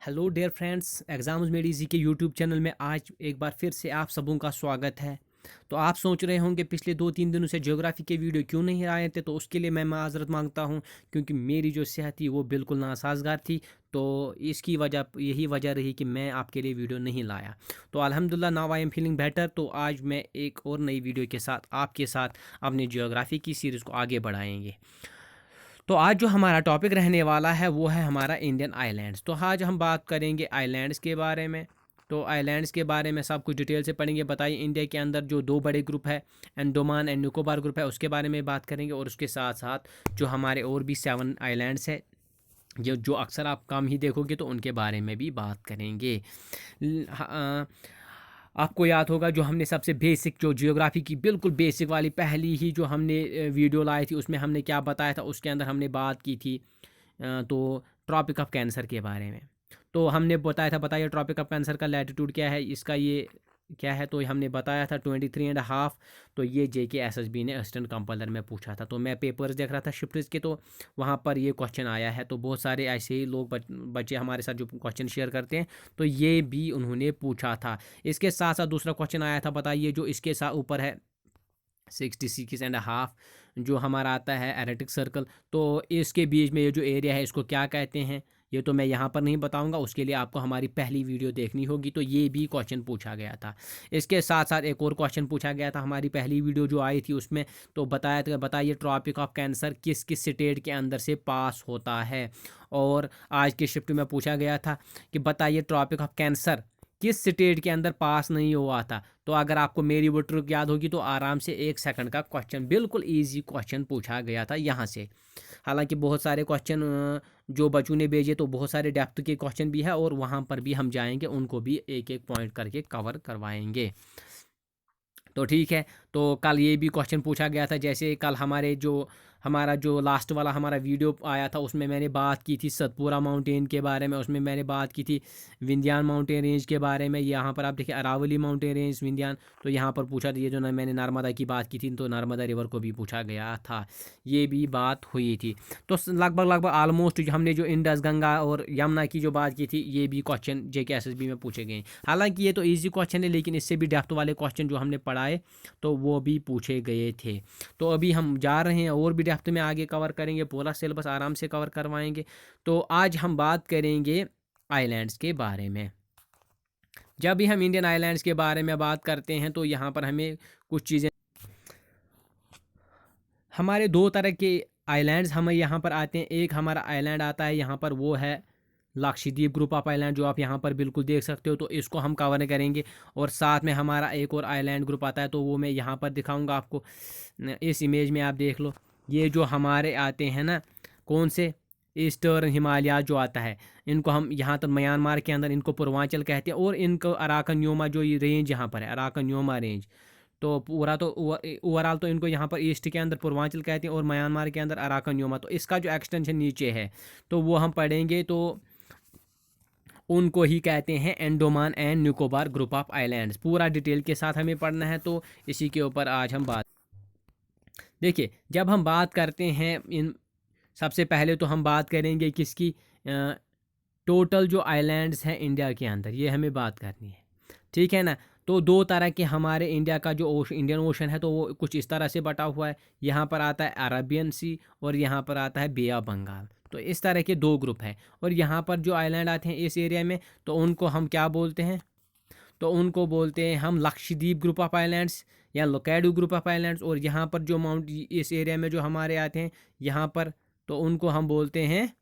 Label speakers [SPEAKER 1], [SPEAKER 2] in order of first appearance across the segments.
[SPEAKER 1] Hello dear friends, exams made easy के YouTube channel में आज एक बार फिर से आप सबों का स्वागत है। तो आप सोच रहे होंगे पिछले 2-3 दिनों से ज्योग्राफी के वीडियो क्यों नहीं आए थे, तो उसके लिए मैं माज़रत मांगता हूं, क्योंकि मेरी जो सेहत थी वो बिल्कुल नासाजगार थी। तो इसकी वजह यही वजह रही कि मैं आपके लिए वीडियो नहीं लाया। तो अल्हम्दुलिल्लाह now I am feeling better. तो आज मैं एक और नई वीडियो के साथ आपके साथ अपनी ज्योग्राफी की सीरीज़ को आगे बढ़ाएंगे। तो आज जो हमारा टॉपिक रहने वाला है वो है हमारा इंडियन आइलैंड्स। तो आज हम बात करेंगे आइलैंड्स के बारे में। तो आइलैंड्स के बारे में सब कुछ डिटेल से पढ़ेंगे। बताइए इंडिया के अंदर जो दो बड़े ग्रुप है, अंडमान एंड निकोबार ग्रुप है, उसके बारे में बात करेंगे। और उसके साथ साथ जो हमारे और भी 7 आइलैंड्स है जो जो अक्सर आप कम ही देखोगे, तो उनके बारे में भी बात करेंगे। आपको याद होगा जो हमने सबसे बेसिक जो जियोग्राफी की बिल्कुल बेसिक वाली पहली ही जो हमने वीडियो लाई थी, उसमें हमने क्या बताया था। उसके अंदर हमने बात की थी तो ट्रॉपिक ऑफ कैंसर के बारे में। तो हमने बताया था, बताइए ट्रॉपिक ऑफ कैंसर का लैटिट्यूड क्या है, इसका ये क्या है। तो हमने बताया था 23.5। तो ये JKSSB ने असिस्टेंट कंपाइलर में पूछा था। तो मैं पेपर्स देख रहा था शिफ्ट्स के, तो वहाँ पर ये क्वेश्चन आया है। तो बहुत सारे ऐसे ही लोग बच्चे हमारे साथ जो क्वेश्चन शेयर करते हैं, तो ये भी उन्होंने पूछा था। इसके साथ साथ दूसरा क्वेश्चन आया था, बताइए जो इसके साथ ऊपर है 66.5, जो हमारा आता है एरेटिक सर्कल। तो इसके बीच में ये जो एरिया है इसको क्या कहते हैं, ये तो मैं यहाँ पर नहीं बताऊँगा, उसके लिए आपको हमारी पहली वीडियो देखनी होगी। तो ये भी क्वेश्चन पूछा गया था। इसके साथ साथ एक और क्वेश्चन पूछा गया था हमारी पहली वीडियो जो आई थी उसमें। तो बताया था, बताइए ट्रॉपिक ऑफ कैंसर किस किस स्टेट के अंदर से पास होता है। और आज के शिफ्ट में पूछा गया था कि बताइए ट्रॉपिक ऑफ कैंसर किस स्टेट के अंदर पास नहीं हुआ था। तो अगर आपको मेरी वो ट्रिक याद होगी तो आराम से 1 सेकंड का क्वेश्चन, बिल्कुल इजी क्वेश्चन पूछा गया था यहाँ से। हालांकि बहुत सारे क्वेश्चन जो बच्चों ने भेजे, तो बहुत सारे डेप्थ के क्वेश्चन भी है, और वहाँ पर भी हम जाएंगे, उनको भी एक एक पॉइंट करके कवर करवाएंगे। तो ठीक है। तो कल ये भी क्वेश्चन पूछा गया था, जैसे कल हमारा जो लास्ट वाला हमारा वीडियो आया था, उसमें मैंने बात की थी सतपुरा माउंटेन के बारे में। उसमें मैंने बात की थी विंध्यान माउंटेन रेंज के बारे में। यहाँ पर आप देखिए अरावली माउंटेन रेंज, विंध्यान। तो यहाँ पर पूछा था ये जो मैंने नर्मदा की बात की थी, तो नर्मदा रिवर को भी पूछा गया था, ये भी बात हुई थी। तो लगभग ऑलमोस्ट हमने जो इंडस, गंगा और यमुना की जो बात की थी, ये भी क्वेश्चन JKSSB में पूछे गए। हालांकि ये तो ईजी क्वेश्चन है, लेकिन इससे भी डेप्थ वाले क्वेश्चन जो हमने पढ़ाए तो वो भी पूछे गए थे। तो अभी हम जा रहे हैं और भी डेप्थ में आगे कवर करेंगे, पूरा सिलेबस आराम से कवर करवाएंगे। तो आज हम बात करेंगे आइलैंड्स के बारे में। जब भी हम इंडियन आइलैंड्स के बारे में बात करते हैं, तो यहाँ पर हमें कुछ चीज़ें, हमारे 2 तरह के आइलैंड्स हमें यहाँ पर आते हैं। एक हमारा आइलैंड आता है यहाँ पर, वो है लक्षद्वीप ग्रुप ऑफ आइलैंड, जो आप यहाँ पर बिल्कुल देख सकते हो। तो इसको हम कवर करेंगे। और साथ में हमारा एक और आइलैंड ग्रुप आता है, तो वो मैं यहाँ पर दिखाऊंगा आपको। इस इमेज में आप देख लो, ये जो हमारे आते हैं ना, कौन से, ईस्टर्न हिमालय जो आता है, इनको हम यहाँ तक म्यांमार के अंदर इनको पूर्वांचल कहते हैं। और इनको अराकन योमा जो ये रेंज यहाँ पर है, अराकन योमा रेंज, तो पूरा तो ओवरऑल तो इनको यहाँ पर ईस्ट के अंदर पूर्वांचल कहते हैं, और म्यांमार के अंदर अराकन योमा। तो इसका जो एक्सटेंशन नीचे है, तो वो हम पढ़ेंगे। तो उनको ही कहते हैं Andaman and Nicobar group of islands. पूरा डिटेल के साथ हमें पढ़ना है, तो इसी के ऊपर आज हम बात। देखिए, जब हम बात करते हैं इन, सबसे पहले तो हम बात करेंगे किसकी, टोटल जो आइलैंड्स हैं इंडिया के अंदर, ये हमें बात करनी है, ठीक है ना। तो 2 तरह के हमारे इंडिया का जो इंडियन ओशन है, तो वो कुछ इस तरह से बटा हुआ है। यहाँ पर आता है अरबियन सी, और यहाँ पर आता है बे ऑफ बंगाल। तो इस तरह के 2 ग्रुप हैं। और यहाँ पर जो आइलैंड आते हैं इस एरिया में, तो उनको हम क्या बोलते हैं, तो उनको बोलते हैं हम लक्षद्वीप ग्रुप ऑफ आइलैंड्स या लोकैडू ग्रुप ऑफ आइलैंड्स। और यहाँ पर जो माउंट, इस एरिया में जो हमारे आते हैं यहाँ पर, तो उनको हम बोलते हैं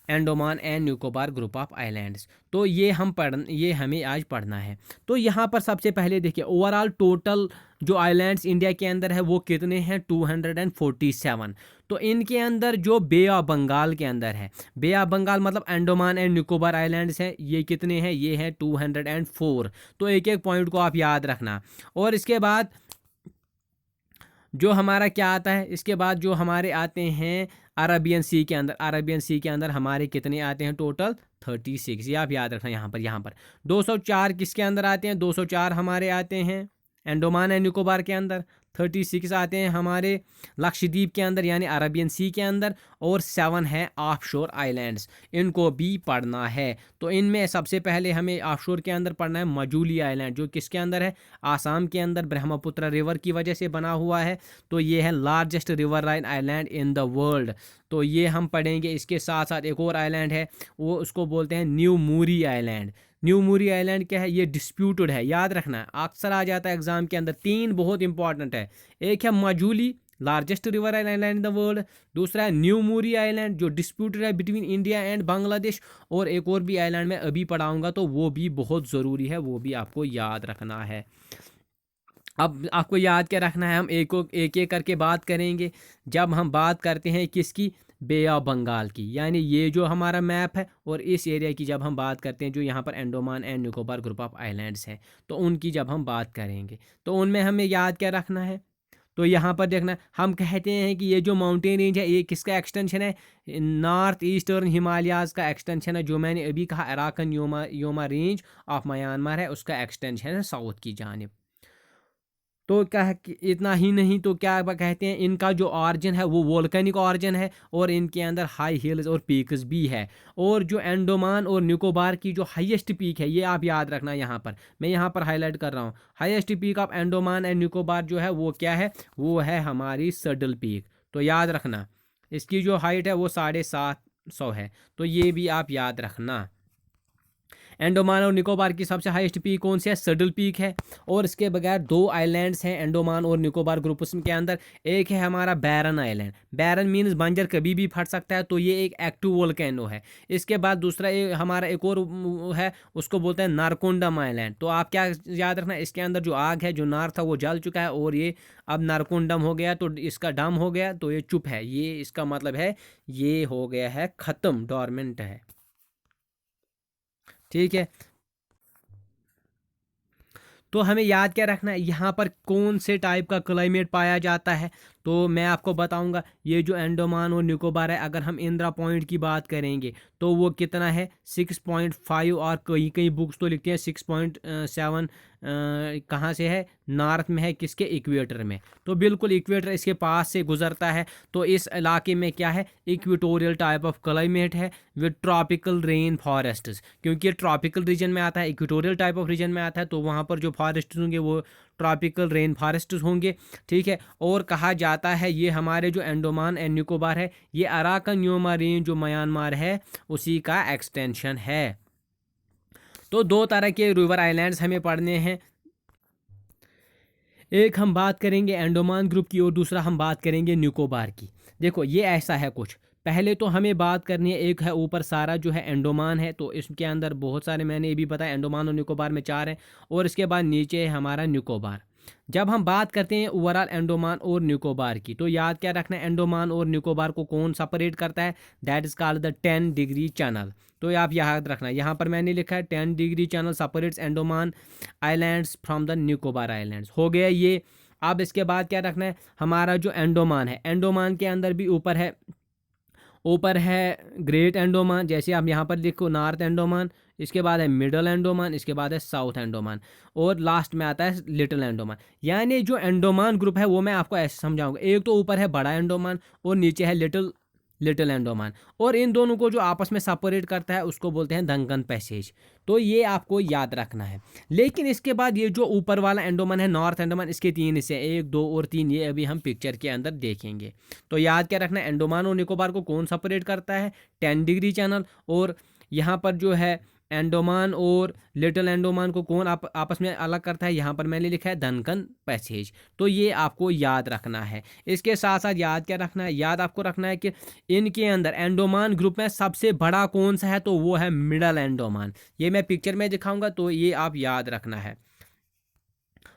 [SPEAKER 1] Andaman and Nicobar group of islands. तो ये हमें आज पढ़ना है। तो यहाँ पर सबसे पहले देखिए, ओवरऑल टोटल जो आइलैंड्स इंडिया के अंदर है वो कितने हैं, 247। तो इनके अंदर जो बे ऑफ बंगाल के अंदर है, बे ऑफ बंगाल मतलब अंडमान एंड निकोबार आइलैंड्स हैं, ये कितने हैं, ये हैं 204। तो एक एक पॉइंट को आप याद रखना। और इसके बाद जो हमारा क्या आता है, इसके बाद जो हमारे आते हैं अरबियन सी के अंदर, अरबियन सी के अंदर हमारे कितने आते हैं, टोटल 36। ये आप याद रखना। यहाँ पर 204 किसके अंदर आते हैं, 204 हमारे आते हैं अंडमान एंड निकोबार के अंदर। 36 आते हैं हमारे लक्षद्वीप के अंदर यानी अरबियन सी के अंदर, और 7 है ऑफशोर आइलैंड्स, इनको भी पढ़ना है। तो इनमें सबसे पहले हमें ऑफशोर के अंदर पढ़ना है मजूली आइलैंड, जो किसके अंदर है, आसाम के अंदर ब्रह्मपुत्र रिवर की वजह से बना हुआ है। तो ये है largest river line island in the world, तो ये हम पढ़ेंगे। इसके साथ साथ एक और आइलैंड है, वो उसको बोलते हैं न्यू मूरी आइलैंड। न्यू मूरी आइलैंड क्या है, ये डिस्प्यूटेड है, याद रखना है, अक्सर आ जाता है एग्जाम के अंदर। 3 बहुत इंपॉर्टेंट है, एक है Majuli largest river island in the world, दूसरा है न्यू मूरी आइलैंड जो डिस्प्यूटेड है बिटवीन इंडिया एंड बांग्लादेश, और एक और भी आइलैंड मैं अभी पढ़ाऊंगा, तो वो भी बहुत ज़रूरी है, वो भी आपको याद रखना है। अब आपको याद क्या रखना है, हम एक एक करके बात करेंगे। जब हम बात करते हैं किसकी, बे ऑफ बंगाल की, यानी ये जो हमारा मैप है, और इस एरिया की जब हम बात करते हैं, जो यहाँ पर Andaman and Nicobar group of islands हैं, तो उनकी जब हम बात करेंगे तो उनमें हमें याद क्या रखना है। तो यहाँ पर देखना, हम कहते हैं कि ये जो माउंटेन रेंज है, ये किसका एक्सटेंशन है, नॉर्थ ईस्टर्न हिमालयाज़ का एक्सटेंशन है। जो मैंने अभी कहा Arakan Yoma range of Myanmar है, उसका एक्सटेंशन है साउथ की जानिब। तो क्या है कि इतना ही नहीं, तो क्या कहते हैं, इनका जो ऑरिजिन है वो वोल्केनिक ऑरिजिन है, और इनके अंदर हाई हिल्स और पीक्स भी है। और जो अंडमान और निकोबार की जो हाईएस्ट पीक है, ये आप याद रखना, यहाँ पर मैं यहाँ पर हाईलाइट कर रहा हूँ, highest peak of Andaman and Nicobar जो है वो क्या है, वो है हमारी सडल पीक। तो याद रखना, इसकी जो हाइट है वो 750 है, तो ये भी आप याद रखना। अंडमान और निकोबार की सबसे हाईएस्ट पीक कौन सी है, सडल पीक है। और इसके बगैर 2 आइलैंड्स हैं अंडमान और निकोबार ग्रुप्स के अंदर, एक है हमारा बैरन आइलैंड, बैरन मीन्स बंजर, कभी भी फट सकता है, तो ये एक एक्टिव वोल्केनो है। इसके बाद दूसरा हमारा एक और है, उसको बोलते हैं नारकोंडम आइलैंड। तो आप क्या याद रखना, इसके अंदर जो आग है, जो नार था वो जल चुका है, और ये अब नारकोंडम हो गया, तो इसका डम हो गया, तो ये चुप है, ये इसका मतलब है ये हो गया है ख़त्म, डोरमेंट है, ठीक है। तो हमें याद क्या रखना है, यहाँ पर कौन से टाइप का क्लाइमेट पाया जाता है, तो मैं आपको बताऊंगा। ये जो अंडमान और निकोबार है, अगर हम इंदिरा पॉइंट की बात करेंगे तो वो कितना है 6.5, और कई कई बुक्स तो लिखते हैं 6.7। कहाँ से है, नॉर्थ में है, किसके, इक्वेटर में। तो बिल्कुल इक्वेटर इसके पास से गुजरता है, तो इस इलाके में क्या है, इक्वेटोरियल टाइप ऑफ क्लाइमेट है विद ट्रॉपिकल रेन फॉरेस्ट्स, क्योंकि ये ट्रॉपिकल रीजन में आता है, इक्वेटोरियल टाइप ऑफ रीजन में आता है, तो वहाँ पर जो फॉरेस्ट होंगे वो ट्रॉपिकल रेन फॉरेस्ट होंगे, ठीक है। और कहा जाता है ये हमारे जो अंडमान एंड निकोबार है, ये अराकन योमा रेंज जो म्यांमार है उसी का एक्सटेंशन है। तो 2 तरह के रिवर आइलैंड्स हमें पढ़ने हैं, एक हम बात करेंगे अंडमान ग्रुप की और दूसरा हम बात करेंगे निकोबार की। देखो ये ऐसा है कुछ, पहले तो हमें बात करनी है, एक है ऊपर सारा जो है अंडमान है, तो इसके अंदर बहुत सारे मैंने ये भी बताया, अंडमान और निकोबार में 4 हैं, और इसके बाद नीचे है हमारा निकोबार। जब हम बात करते हैं ओवरऑल अंडमान और निकोबार की, तो याद क्या रखना है, अंडमान और निकोबार को कौन सेपरेट करता है, that is called the 10 degree channel. तो आप याद रखना, यहाँ पर मैंने लिखा है 10 degree channel separates Andaman islands from the Nicobar islands, हो गया ये। अब इसके बाद क्या रखना है, हमारा जो अंडमान है, अंडमान के अंदर भी ऊपर है ग्रेट अंडमान, जैसे आप यहाँ पर लिखो नॉर्थ अंडमान, इसके बाद है मिडल अंडमान, इसके बाद है साउथ अंडमान, और लास्ट में आता है लिटिल अंडमान। यानी जो अंडमान ग्रुप है वो मैं आपको ऐसे समझाऊंगा, एक तो ऊपर है बड़ा अंडमान और नीचे है लिटिल अंडमान, और इन दोनों को जो आपस में सेपरेट करता है उसको बोलते हैं दंकन पैसेज। तो ये आपको याद रखना है। लेकिन इसके बाद ये जो ऊपर वाला अंडमान है, नॉर्थ अंडमान, इसके 3 हिस्से, 1, 2 और 3, ये अभी हम पिक्चर के अंदर देखेंगे। तो याद क्या रखना है, अंडमान और निकोबार को कौन सेपरेट करता है, 10 डिग्री चैनल, और यहाँ पर जो है अंडमान और लिटिल अंडमान को कौन आपस में अलग करता है, यहाँ पर मैंने लिखा है दनकन पैसेज। तो ये आपको याद रखना है। इसके साथ साथ याद क्या रखना है, याद आपको रखना है कि इनके अंदर अंडमान ग्रुप में सबसे बड़ा कौन सा है, तो वो है मिडल अंडमान। ये मैं पिक्चर में दिखाऊंगा, तो ये आप याद रखना है।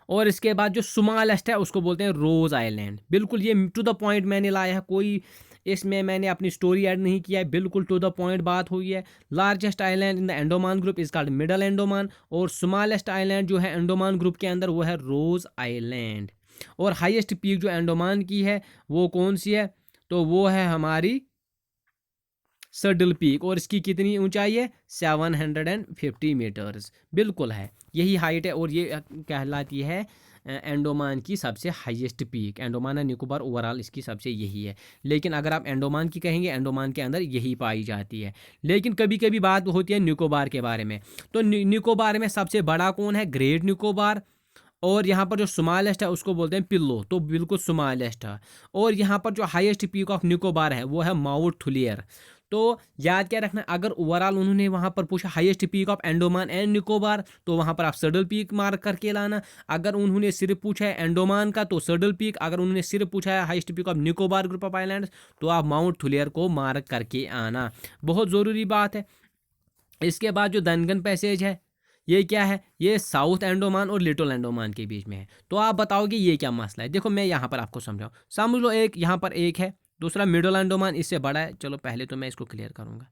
[SPEAKER 1] और इसके बाद जो स्मॉलेस्ट है उसको बोलते हैं रोज आइलैंड। बिल्कुल ये टू द पॉइंट मैंने लाया है, कोई इसमें मैंने अपनी स्टोरी ऐड नहीं किया है, बिल्कुल टू द पॉइंट बात हुई है। Largest island in the Andaman group is called middle Andaman, और स्मॉलेस्ट आइलैंड जो है अंडमान ग्रुप के अंदर वो है रोज आइलैंड। और हाईएस्ट पीक जो अंडमान की है वो कौन सी है, तो वो है हमारी सडल पीक, और इसकी कितनी ऊंचाई है 750 मीटर्स, बिल्कुल है, यही हाइट है, और ये कहलाती है अंडमान की सबसे highest peak. Andaman and Nicobar overall इसकी सबसे यही है, लेकिन अगर आप अंडमान की कहेंगे, अंडमान के अंदर यही पाई जाती है। लेकिन कभी कभी बात होती है निकोबार के बारे में, तो निकोबार में सबसे बड़ा कौन है? ग्रेट निकोबार। और यहाँ पर जो स्मॉलेस्ट है उसको बोलते हैं पिल्लो, तो बिल्कुल स्मॉलेस्ट है। और यहाँ पर जो हाईएस्ट पीक ऑफ निकोबार है वो है माउंट थुलियर। तो याद क्या रखना, अगर ओवरऑल उन्होंने वहाँ पर पूछा highest peak of Andaman and Nicobar, तो वहाँ पर आप सडल पीक मार्क करके लाना। अगर उन्होंने सिर्फ पूछा है अंडमान का तो सडल पीक, अगर उन्होंने सिर्फ पूछा है highest peak of Nicobar group of islands तो आप माउंट थुलियर को मार्क करके आना, बहुत ज़रूरी बात है। इसके बाद जो दनगन पैसेज है ये क्या है? ये साउथ अंडमान और लिटिल अंडमान के बीच में है। तो आप बताओगे ये क्या मसला है? देखो मैं यहाँ पर आपको समझाऊँ, समझ लो एक यहाँ पर एक है, दूसरा मिडिल अंडमान इससे बड़ा है। चलो पहले तो मैं इसको क्लियर करूँगा।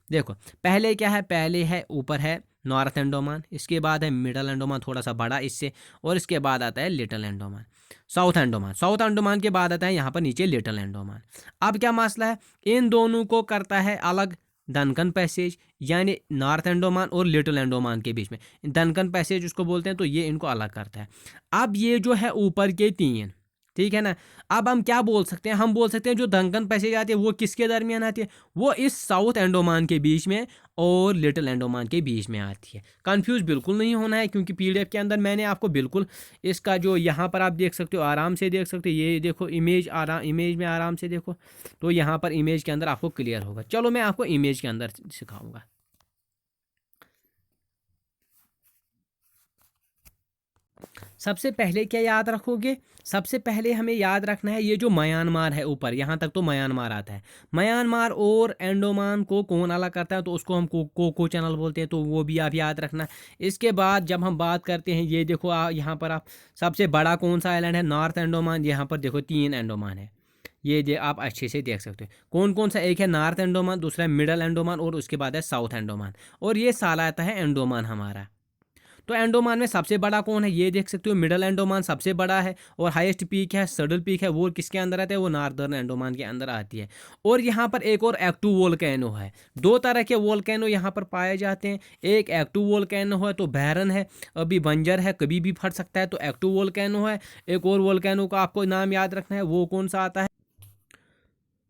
[SPEAKER 1] देखो पहले क्या है, पहले है ऊपर है नॉर्थ अंडमान, इसके बाद है मिडल अंडमान थोड़ा सा बड़ा इससे, और इसके बाद आता है little Andaman, south Andaman. South Andaman के बाद आता है यहाँ पर नीचे लिटिल अंडमान। अब क्या मसला है, इन दोनों को करता है अलग दनकन पैसेज, यानी नॉर्थ अंडमान और लिटिल अंडमान के बीच में दनकन पैसेज उसको बोलते हैं, तो ये इनको अलग करता है। अब ये जो है ऊपर के तीन, ठीक है ना, अब हम क्या बोल सकते हैं? हम बोल सकते हैं जो दनकन पैसेज आती है वो किसके दरमियान आती है? वो इस साउथ अंडमान के बीच में और लिटिल अंडमान के बीच में आती है। कंफ्यूज बिल्कुल नहीं होना है, क्योंकि पीडीएफ के अंदर मैंने आपको बिल्कुल इसका जो यहाँ पर आप देख सकते हो, आराम से देख सकते हो, ये देखो इमेज इमेज में आराम से देखो, तो यहाँ पर इमेज के अंदर आपको क्लियर होगा। चलो मैं आपको इमेज के अंदर सिखाऊंगा। सबसे पहले क्या याद रखोगे? सबसे पहले हमें याद रखना है ये जो म्यांमार है ऊपर, यहाँ तक तो म्यांमार आता है। म्यांमार और अंडमान को कौन अलग करता है? तो उसको हम कोको चैनल बोलते हैं, तो वो भी आप याद रखना। इसके बाद जब हम बात करते हैं, ये देखो यहाँ पर आप सबसे बड़ा कौन सा आइलैंड है? नॉर्थ अंडमान। यहाँ पर देखो 3 अंडमान है, ये आप अच्छे से देख सकते हो कौन कौन सा। एक है नॉर्थ अंडमान, दूसरा है मिडल अंडमान, और उसके बाद है साउथ अंडमान, और ये साला आता है अंडमान हमारा। तो अंडमान में सबसे बड़ा कौन है? ये देख सकते हो मिडल अंडमान सबसे बड़ा है, और हाईएस्ट पीक है सडल पीक है, वो किसके अंदर आता है? वो नॉर्दर्न अंडमान के अंदर आती है। और यहाँ पर एक और एक्टिव वोल्केनो है। 2 तरह के वोल्केनो यहाँ पर पाए जाते हैं। एक एक्टिव वोल्केनो है तो बैरन है, अभी बंजर है, कभी भी फट सकता है, तो एक्टिव वोल्केनो है। एक और वोल्केनो का आपको नाम याद रखना है, वो कौन सा आता है?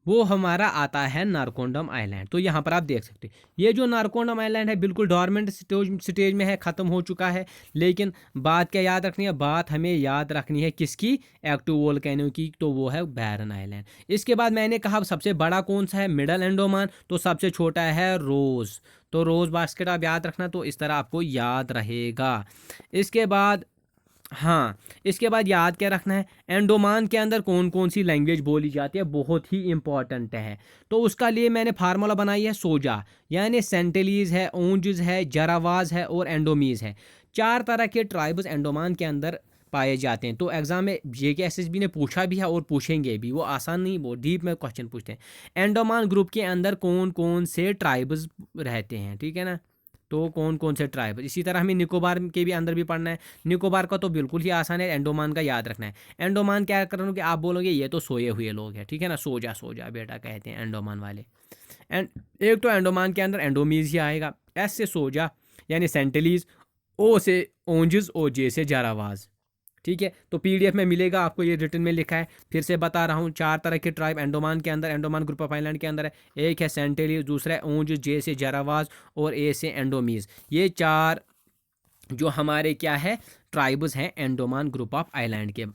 [SPEAKER 1] वो हमारा आता है नारकोंडम आइलैंड। तो यहाँ पर आप देख सकते हैं ये जो नारकोंडम आइलैंड है बिल्कुल डॉर्मेंट स्टेज में है, ख़त्म हो चुका है। लेकिन बात क्या याद रखनी है? बात हमें याद रखनी है किसकी? एक्टिव वोल्केनो की, तो वो है बैरन आइलैंड। इसके बाद मैंने कहा सबसे बड़ा कौन सा है? मिडल अंडमान। तो सबसे छोटा है रोज़, तो रोज़ बास्केट आप याद रखना, तो इस तरह आपको याद रहेगा। इसके बाद हाँ, इसके बाद याद क्या रखना है? अंडमान के अंदर कौन कौन सी लैंग्वेज बोली जाती है, बहुत ही इंपॉर्टेंट है। तो उसका लिए मैंने फार्मूला बनाई है सोजा, यानी सेंटेलीज है, ओंजिज है, जरावाज है और एंडोमीज है। 4 तरह के ट्राइब्स अंडमान के अंदर पाए जाते हैं। तो एग्जाम में JKSSB ने पूछा भी है और पूछेंगे भी, वो आसान नहीं, बहुत डीप में क्वेश्चन पूछते हैं। अंडमान ग्रुप के अंदर कौन कौन से ट्राइब्स रहते हैं, ठीक है ना, तो कौन कौन से ट्राइब। इसी तरह हमें निकोबार के भी अंदर भी पढ़ना है। निकोबार का तो बिल्कुल ही आसान है, अंडमान का याद रखना है। अंडमान क्या करोगे? आप बोलोगे ये तो सोए हुए लोग हैं, ठीक है ना, सो जा बेटा कहते हैं अंडमान वाले। एंड एक तो अंडमान के अंदर एंडोमीज ही आएगा, एस से सोजा यानी सेंटलीज, ओ से ओंजिस, और जे से जारावाज, ठीक है। तो PDF में मिलेगा आपको, ये रिटर्न में लिखा है। फिर से बता रहा हूँ 4 तरह के ट्राइब अंडमान के अंदर, अंडमान ग्रुप ऑफ आइलैंड के अंदर है। एक है सेंटेलीज, दूसरा है ओंज, जे से जारावाज और ए से एंडोमीज। ये 4 जो हमारे क्या है ट्राइब्स हैं अंडमान ग्रुप ऑफ आइलैंड के।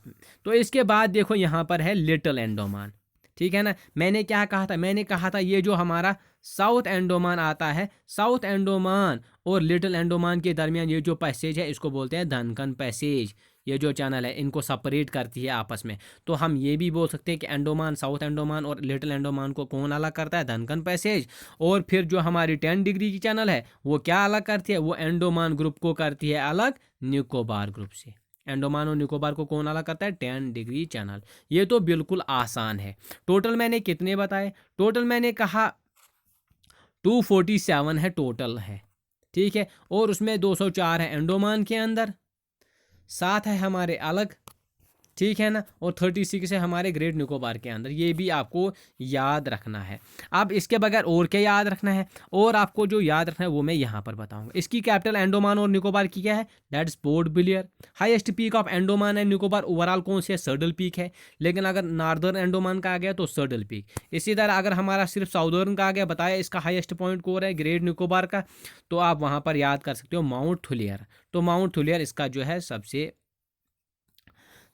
[SPEAKER 1] तो इसके बाद देखो यहाँ पर है लिटिल अंडमान, ठीक है ना। मैंने क्या कहा था? मैंने कहा था ये जो हमारा साउथ अंडमान आता है, साउथ अंडमान और लिटिल अंडमान के दरमियान ये जो पैसेज है इसको बोलते हैं दनकन पैसेज। ये जो चैनल है इनको सेपरेट करती है आपस में। तो हम ये भी बोल सकते हैं कि अंडमान, साउथ अंडमान और लिटिल अंडमान को कौन अलग करता है? दनकन पैसेज। और फिर जो हमारी 10 डिग्री की चैनल है वो क्या अलग करती है? वो अंडमान ग्रुप को करती है अलग निकोबार ग्रुप से। अंडमान और निकोबार को कौन अलग करता है? 10 डिग्री चैनल। ये तो बिल्कुल आसान है। टोटल मैंने कितने बताए? टोटल मैंने कहा 247 है टोटल है, ठीक है। और उसमें 204 है अंडमान के अंदर, 7 है हमारे अलग, ठीक है ना, और 36 है हमारे ग्रेट निकोबार के अंदर, ये भी आपको याद रखना है। अब इसके बगैर और क्या याद रखना है, और आपको जो याद रखना है वो मैं यहाँ पर बताऊंगा। इसकी कैपिटल अंडमान और निकोबार की क्या है, that is port Blair. Highest peak of Andaman and Nicobar overall कौन से है, सडल पीक है। लेकिन अगर नॉर्दर्न अंडमान का आ गया तो सडल पीक। इसी तरह अगर हमारा सिर्फ साउदर्न का आ गया, बताया इसका हाईएस्ट पॉइंट कौन है ग्रेट निकोबार का, तो आप वहाँ पर याद कर सकते हो माउंट थुलियर। तो माउंट थुलियर इसका जो है सबसे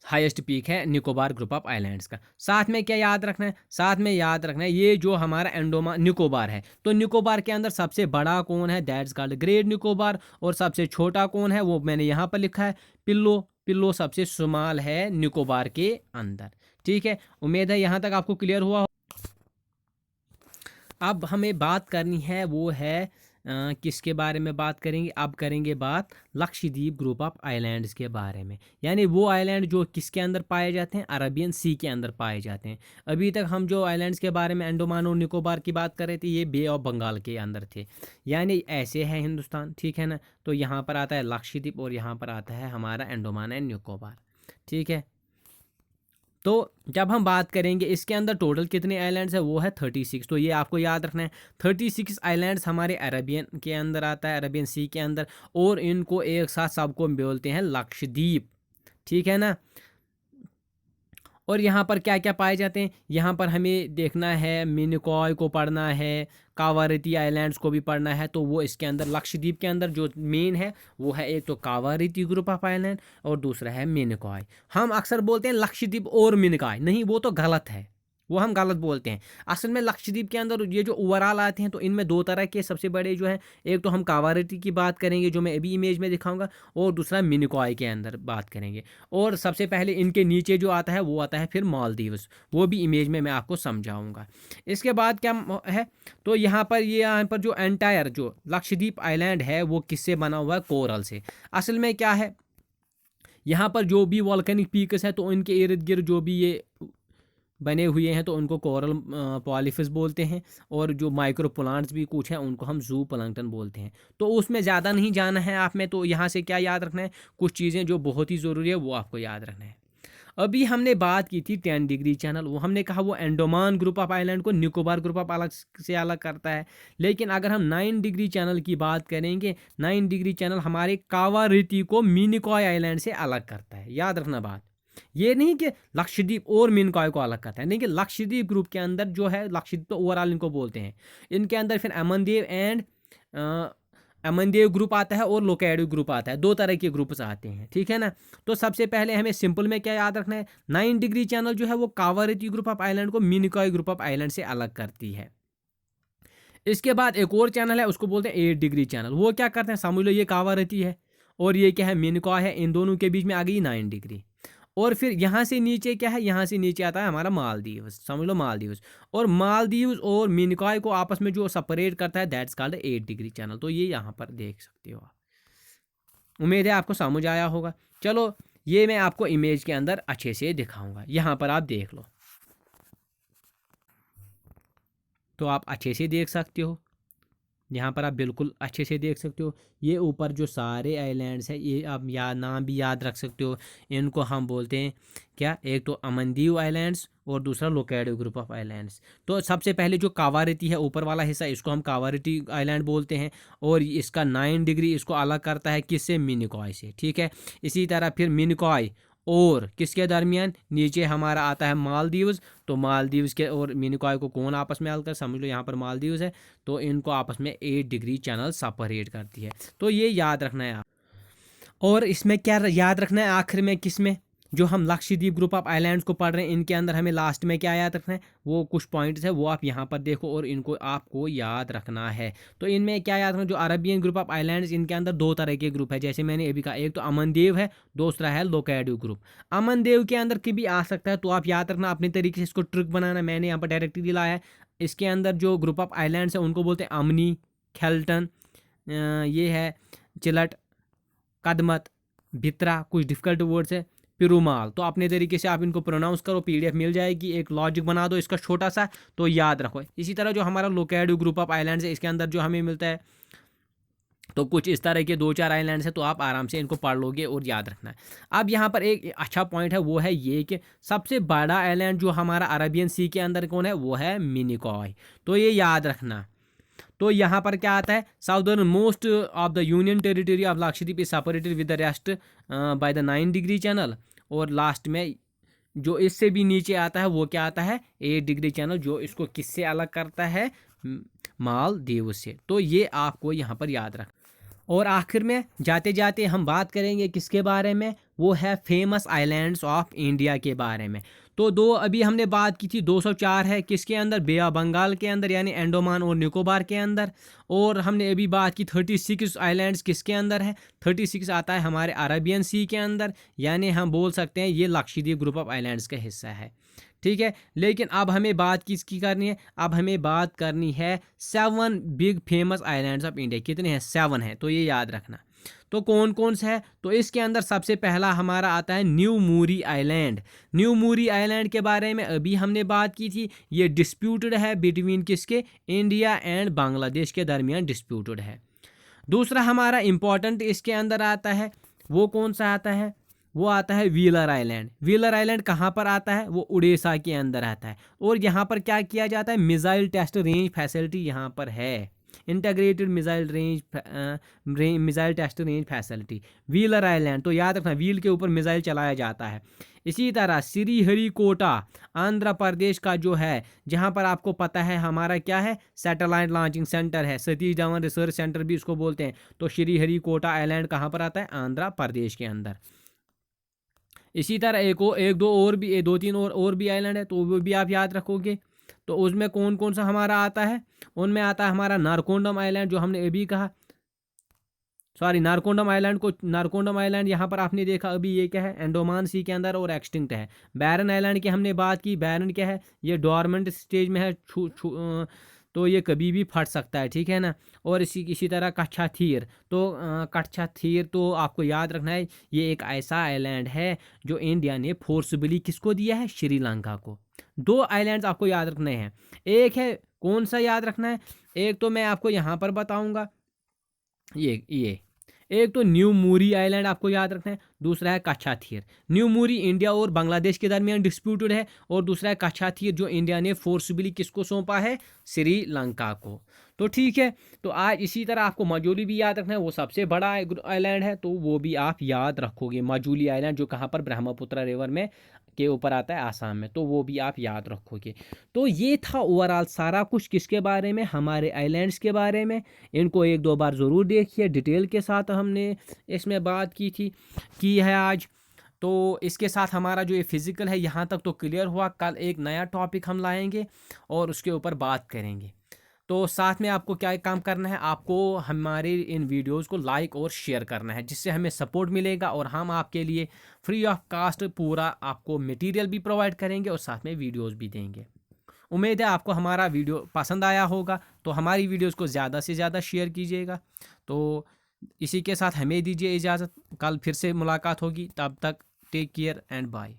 [SPEAKER 1] हाईएस्ट पीक है निकोबार ग्रुप ऑफ आइलैंड्स का। साथ में क्या याद रखना है, साथ में याद रखना है ये जो हमारा अंडमान निकोबार है, तो निकोबार के अंदर सबसे बड़ा कौन है, दैट्स कॉल्ड ग्रेट निकोबार। और सबसे छोटा कौन है वो मैंने यहाँ पर लिखा है, पिल्लो। पिल्लो सबसे स्मॉल है निकोबार के अंदर। ठीक है, उम्मीद है यहाँ तक आपको क्लियर हुआ हो। अब हमें बात करनी है वो है किसके बारे में बात करेंगे, अब करेंगे बात लक्षद्वीप ग्रुप ऑफ आइलैंड्स के बारे में। यानी वो आइलैंड जो किसके अंदर पाए जाते हैं, अरबियन सी के अंदर पाए जाते हैं। अभी तक हम जो आइलैंड्स के बारे में अंडमान और निकोबार की बात कर रहे थे, ये बे ऑफ बंगाल के अंदर थे। यानी ऐसे है हिंदुस्तान, ठीक है ना। तो यहाँ पर आता है लक्षद्वीप और यहाँ पर आता है हमारा अंडमान एंड निकोबार। ठीक है, तो जब हम बात करेंगे इसके अंदर टोटल कितने आइलैंड्स है, वो है 36। तो ये आपको याद रखना है, 36 आइलैंड्स हमारे अरेबियन के अंदर आता है, अरेबियन सी के अंदर। और इनको एक साथ सबको बोलते हैं लक्षद्वीप। ठीक है ना। और यहाँ पर क्या क्या पाए जाते हैं, यहाँ पर हमें देखना है मिनिकॉय को पढ़ना है, कावारती आइलैंड्स को भी पढ़ना है। तो वो इसके अंदर लक्षद्वीप के अंदर जो मेन है वो है, एक तो कावारती ग्रुप ऑफ आइलैंड और दूसरा है मिनिकॉय। हम अक्सर बोलते हैं लक्षद्वीप और मिनिकॉय, नहीं वो तो गलत है, वो हम गलत बोलते हैं। असल में लक्षद्वीप के अंदर ये जो ओवरऑल आते हैं तो इनमें दो तरह के सबसे बड़े जो है, एक तो हम कावारती की बात करेंगे जो मैं अभी इमेज में दिखाऊंगा, और दूसरा मिनिकॉय के अंदर बात करेंगे। और सबसे पहले इनके नीचे जो आता है वो आता है फिर मालदीव्स, वो भी इमेज में मैं आपको समझाऊंगा। इसके बाद क्या है, तो यहाँ पर जो एंटायर जो लक्षद्वीप आइलैंड है वो किससे बना हुआ है, कोरल से। असल में क्या है, यहाँ पर जो भी वॉल्केनिक पीक्स है तो इनके इर्द गिर्द जो भी ये बने हुए हैं तो उनको कोरल पॉलीफिस बोलते हैं। और जो माइक्रो प्लांट्स भी कुछ हैं उनको हम जू प्लैंक्टन बोलते हैं। तो उसमें ज़्यादा नहीं जाना है आप में, तो यहाँ से क्या याद रखना है, कुछ चीज़ें जो बहुत ही ज़रूरी है वो आपको याद रखना है। अभी हमने बात की थी 10 डिग्री चैनल, वो हमने कहा वो अंडमान ग्रुप ऑफ आइलैंड को निकोबार ग्रुप ऑफ अलग से अलग करता है। लेकिन अगर हम 9 डिग्री चैनल की बात करेंगे, 9 डिग्री चैनल हमारे कावारती को मिनिकॉय आइलैंड से अलग करता है। याद रखना बात, ये नहीं कि लक्षद्वीप और मिनिकॉय को अलग करता है, नहीं कि लक्षद्वीप ग्रुप के अंदर जो है, लक्षद्वीप तो ओवरऑल इनको बोलते हैं, इनके अंदर फिर अमनदेव एंड अमनदेव ग्रुप आता है और लोकैडो ग्रुप आता है, दो तरह के ग्रुप्स आते हैं। ठीक है ना। तो सबसे पहले हमें सिंपल में क्या याद रखना है, 9 डिग्री चैनल जो है वो कावारती ग्रुप ऑफ आइलैंड को मिनिकॉय ग्रुप ऑफ आइलैंड से अलग करती है। इसके बाद एक और चैनल है उसको बोलते हैं 8 डिग्री चैनल। वो क्या करते हैं, समझ लो ये कावारती है और ये क्या है, मिनिकॉय है, इन दोनों के बीच में आ गई 9 डिग्री। और फिर यहाँ से नीचे क्या है, यहाँ से नीचे आता है हमारा मालदीव्स, समझ लो मालदीव्स। और मालदीव्स और मिनिकॉय को आपस में जो सेपरेट करता है दैट्स कॉल्ड 8 डिग्री चैनल। तो ये यहाँ पर देख सकते हो आप, उम्मीद है आपको समझ आया होगा। चलो ये मैं आपको इमेज के अंदर अच्छे से दिखाऊंगा, यहाँ पर आप देख लो, तो आप अच्छे से देख सकते हो, यहाँ पर आप बिल्कुल अच्छे से देख सकते हो। ये ऊपर जो सारे आइलैंड्स हैं ये आप नाम भी याद रख सकते हो, इनको हम बोलते हैं क्या, एक तो अमनदीव आइलैंड्स और दूसरा लोकैडो ग्रुप ऑफ आइलैंड्स। तो सबसे पहले जो कावारती है ऊपर वाला हिस्सा, इसको हम कावारती आइलैंड बोलते हैं। और इसका 9 डिग्री इसको अलग करता है किससे, मिनिकॉय से। ठीक है, इसी तरह फिर मिनिकॉय और किसके दरमियान, नीचे हमारा आता है मालदीव्स। तो मालदीव्स के और मिनिकॉय को कौन आपस में अलग कर, समझ लो यहाँ पर मालदीव्स है, तो इनको आपस में 8 डिग्री चैनल सेपरेट करती है। तो ये याद रखना है आप। और इसमें क्या याद रखना है आखिर में, किसमें, जो हम लक्षद्वीप ग्रुप ऑफ आइलैंड्स को पढ़ रहे हैं इनके अंदर हमें लास्ट में क्या याद रखना है, वो कुछ पॉइंट्स है वो आप यहाँ पर देखो और इनको आपको याद रखना है। तो इनमें क्या याद रखना, जो अरबियन ग्रुप ऑफ आइलैंड्स, इनके अंदर दो तरह के ग्रुप है, जैसे मैंने अभी कहा, एक तो अमनदेव है, दूसरा है लोकैडो ग्रुप। अमनदेव के अंदर की भी आ सकता है, तो आप याद रखना अपने तरीके से इसको ट्रिक बनाना। मैंने यहाँ पर डायरेक्टली लाया है। इसके अंदर जो ग्रुप ऑफ आइलैंड्स है उनको बोलते हैं अमनी, खेल्टन, ये है चिलट, कदमत, भित्रा, कुछ डिफिकल्ट वर्ड्स है, पिरुमाल। तो अपने तरीके से आप इनको प्रोनाउंस करो, पीडीएफ मिल जाएगी, एक लॉजिक बना दो इसका छोटा सा, तो याद रखो। इसी तरह जो हमारा लोकैडो ग्रुप ऑफ आइलैंड्स है इसके अंदर जो हमें मिलता है तो कुछ इस तरह के 2-4 आइलैंड्स हैं, तो आप आराम से इनको पढ़ लोगे और याद रखना है। अब यहाँ पर एक अच्छा पॉइंट है, वो है ये कि सबसे बड़ा आइलैंड जो हमारा अरेबियन सी के अंदर कौन है, वो है मिनिकॉय। तो ये याद रखना। तो यहाँ पर क्या आता है, southern most of the union territory of Lakshadweep is separated with the rest by the 9 degree channel. और लास्ट में जो इससे भी नीचे आता है वो क्या आता है, 8 डिग्री चैनल, जो इसको किससे अलग करता है, मालदीव से। तो ये आपको यहाँ पर याद रख। और आखिर में जाते जाते हम बात करेंगे किसके बारे में, वो है फेमस आइलैंड्स ऑफ इंडिया के बारे में। तो दो अभी हमने बात की थी, 204 है किसके अंदर, बे ऑफ बंगाल के अंदर यानी अंडमान और निकोबार के अंदर। और हमने अभी बात की 36 आइलैंड्स किसके अंदर है, 36 आता है हमारे अरेबियन सी के अंदर, यानी हम बोल सकते हैं ये लक्षद्वीप ग्रुप ऑफ आइलैंड्स का हिस्सा है। ठीक है, लेकिन अब हमें बात किसकी करनी है, अब हमें बात करनी है 7 big famous islands of India. कितने हैं, 7 हैं, तो ये याद रखना। तो कौन कौन सा है, तो इसके अंदर सबसे पहला हमारा आता है न्यू मूरी आइलैंड। न्यू मूरी आइलैंड के बारे में अभी हमने बात की थी, ये डिस्प्यूटेड है बिटवीन किसके, इंडिया एंड बांग्लादेश के दरमियान डिस्प्यूटेड है। दूसरा हमारा इंपॉर्टेंट इसके अंदर आता है, वो कौन सा आता है, वो आता है व्हीलर आइलैंड। व्हीलर आइलैंड कहाँ पर आता है, वो उड़ीसा के अंदर आता है। और यहाँ पर क्या किया जाता है, मिसाइल टेस्ट रेंज फैसिलिटी यहाँ पर है, integrated missile test range facility Wheeler Island. तो याद रखना, व्हील के ऊपर मिसाइल चलाया जाता है। इसी तरह श्रीहरिकोटा आंध्र प्रदेश का जो है, जहाँ पर आपको पता है हमारा क्या है, सैटेलाइट लॉन्चिंग सेंटर है, सतीश धवन रिसर्च सेंटर भी इसको बोलते हैं। तो श्रीहरिकोटा आइलैंड कहाँ पर आता है, आंध्र प्रदेश के अंदर। इसी तरह एक दो और भी, 2-3 और भी आइलैंड है, तो वो भी आप याद रखोगे। तो उसमें कौन कौन सा हमारा आता है, उनमें आता है हमारा नारकोंडम आइलैंड, जो हमने अभी कहा, सॉरी नारकोंडम आइलैंड यहाँ पर आपने देखा अभी, ये क्या है, अंडमान सी के अंदर और एक्सटिंक्ट है। बैरन आइलैंड की हमने बात की, बैरन क्या है, ये डोरमेंट स्टेज में है, तो ये कभी भी फट सकता है, ठीक है ना। और इसी तरह कच्छा थीर, तो कच्छा थीर तो आपको याद रखना है, ये एक ऐसा आइलैंड है जो इंडिया ने फोर्सबली किसको दिया है, श्रीलंका को। 2 आइलैंड्स आपको याद रखने हैं, एक है कौन सा याद रखना है, एक तो मैं आपको यहाँ पर बताऊँगा, ये एक तो न्यू मूरी आइलैंड आपको याद रखना है, दूसरा है कच्छा थीर। न्यू मूरी इंडिया और बांग्लादेश के दरमियान डिस्प्यूटेड है, और दूसरा है कच्छा थीर जो इंडिया ने फोर्सबली किसको सौंपा है, श्रीलंका को। तो ठीक है, तो आज इसी तरह आपको मजूली भी याद रखना है, वो सबसे बड़ा आइलैंड है, तो वो भी आप याद रखोगे, मजूली आइलैंड, जो कहाँ पर ब्रह्मपुत्र रिवर में के ऊपर आता है, आसाम में, तो वो भी आप याद रखोगे। तो ये था ओवरऑल सारा कुछ किसके बारे में, हमारे आइलैंड्स के बारे में। इनको 1-2 बार ज़रूर देखिए, डिटेल के साथ हमने इसमें बात की है आज। तो इसके साथ हमारा जो ये फिज़िकल है यहाँ तक तो क्लियर हुआ। कल एक नया टॉपिक हम लाएंगे और उसके ऊपर बात करेंगे। तो साथ में आपको क्या काम करना है, आपको हमारे इन वीडियोस को लाइक और शेयर करना है, जिससे हमें सपोर्ट मिलेगा और हम आपके लिए फ्री ऑफ कास्ट पूरा आपको मटेरियल भी प्रोवाइड करेंगे और साथ में वीडियोस भी देंगे। उम्मीद है आपको हमारा वीडियो पसंद आया होगा, तो हमारी वीडियोस को ज़्यादा से ज़्यादा शेयर कीजिएगा। तो इसी के साथ हमें दीजिए इजाज़त, कल फिर से मुलाकात होगी, तब तक टेक केयर एंड बाय।